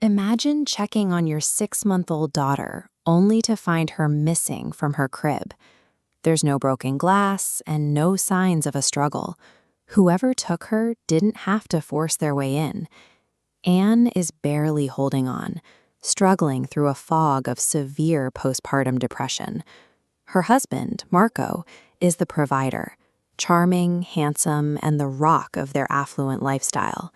Imagine checking on your 6-month-old daughter only to find her missing from her crib. There's no broken glass and no signs of a struggle. Whoever took her didn't have to force their way in. Anne is barely holding on, struggling through a fog of severe postpartum depression. Her husband, Marco, is the provider, charming, handsome, and the rock of their affluent lifestyle.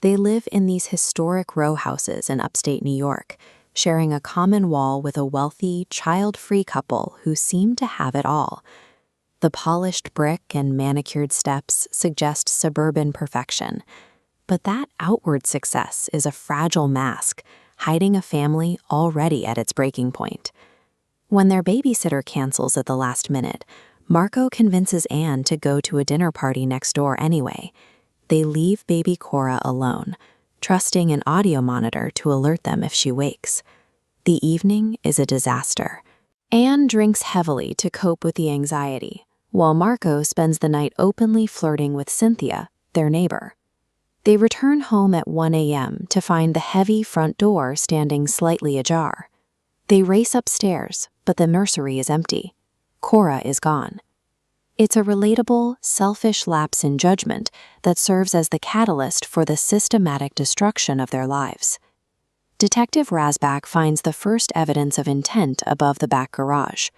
They live in these historic row houses in upstate New York, sharing a common wall with a wealthy, child-free couple who seem to have it all. The polished brick and manicured steps suggest suburban perfection. But that outward success is a fragile mask, hiding a family already at its breaking point. When their babysitter cancels at the last minute, Marco convinces Anne to go to a dinner party next door anyway. They leave baby Cora alone, trusting an audio monitor to alert them if she wakes. The evening is a disaster. Anne drinks heavily to cope with the anxiety, while Marco spends the night openly flirting with Cynthia, their neighbor. They return home at 1 a.m. to find the heavy front door standing slightly ajar. They race upstairs, but the nursery is empty. Cora is gone. It's a relatable, selfish lapse in judgment that serves as the catalyst for the systematic destruction of their lives. Detective Rasbach finds the first evidence of intent above the back garage.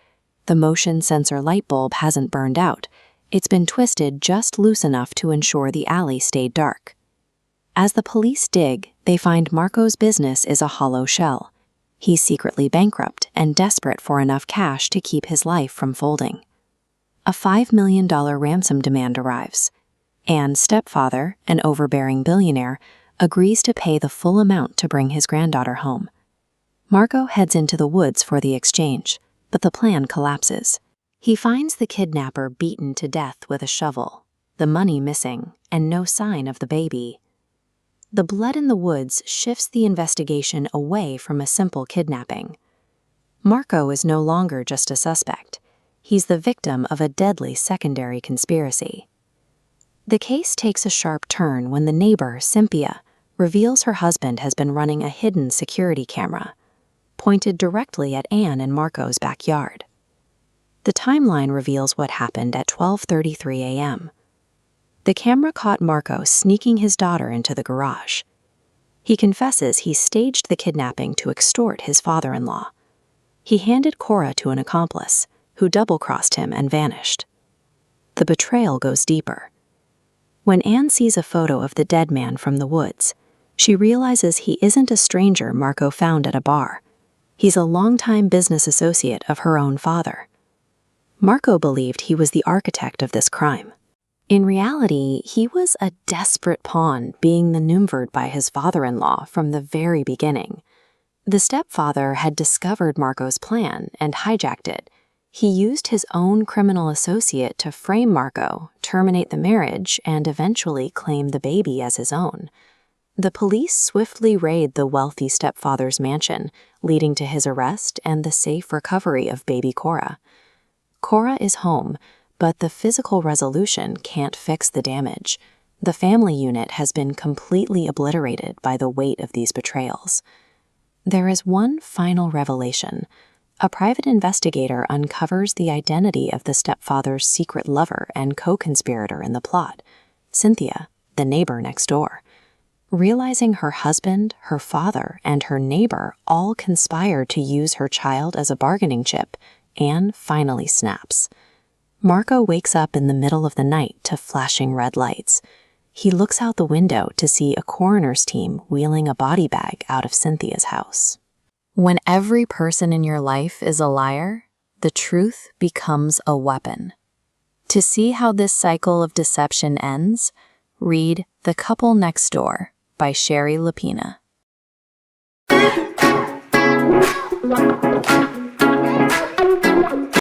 The motion sensor light bulb hasn't burned out. It's been twisted just loose enough to ensure the alley stayed dark. As the police dig, they find Marco's business is a hollow shell. He's secretly bankrupt and desperate for enough cash to keep his life from folding. A $5 million ransom demand arrives. Anne's stepfather, an overbearing billionaire, agrees to pay the full amount to bring his granddaughter home. Marco heads into the woods for the exchange, but the plan collapses. He finds the kidnapper beaten to death with a shovel, the money missing, and no sign of the baby. The blood in the woods shifts the investigation away from a simple kidnapping. Marco is no longer just a suspect. He's the victim of a deadly secondary conspiracy. The case takes a sharp turn when the neighbor, Cynthia, reveals her husband has been running a hidden security camera, pointed directly at Anne and Marco's backyard. The timeline reveals what happened at 12:33 a.m. The camera caught Marco sneaking his daughter into the garage. He confesses he staged the kidnapping to extort his father-in-law. He handed Cora to an accomplice, who double-crossed him and vanished. The betrayal goes deeper. When Anne sees a photo of the dead man from the woods, she realizes he isn't a stranger Marco found at a bar. He's a longtime business associate of her own father. Marco believed he was the architect of this crime. In reality, he was a desperate pawn being maneuvered by his father-in-law from the very beginning. The stepfather had discovered Marco's plan and hijacked it. He used his own criminal associate to frame Marco, terminate the marriage, and eventually claim the baby as his own. The police swiftly raid the wealthy stepfather's mansion, leading to his arrest and the safe recovery of baby Cora. Cora is home, but the physical resolution can't fix the damage. The family unit has been completely obliterated by the weight of these betrayals. There is one final revelation. A private investigator uncovers the identity of the stepfather's secret lover and co-conspirator in the plot, Cynthia, the neighbor next door. Realizing her husband, her father, and her neighbor all conspired to use her child as a bargaining chip, Anne finally snaps. Marco wakes up in the middle of the night to flashing red lights. He looks out the window to see a coroner's team wheeling a body bag out of Cynthia's house. When every person in your life is a liar, the truth becomes a weapon. To see how this cycle of deception ends, read The Couple Next Door by Shari Lapena.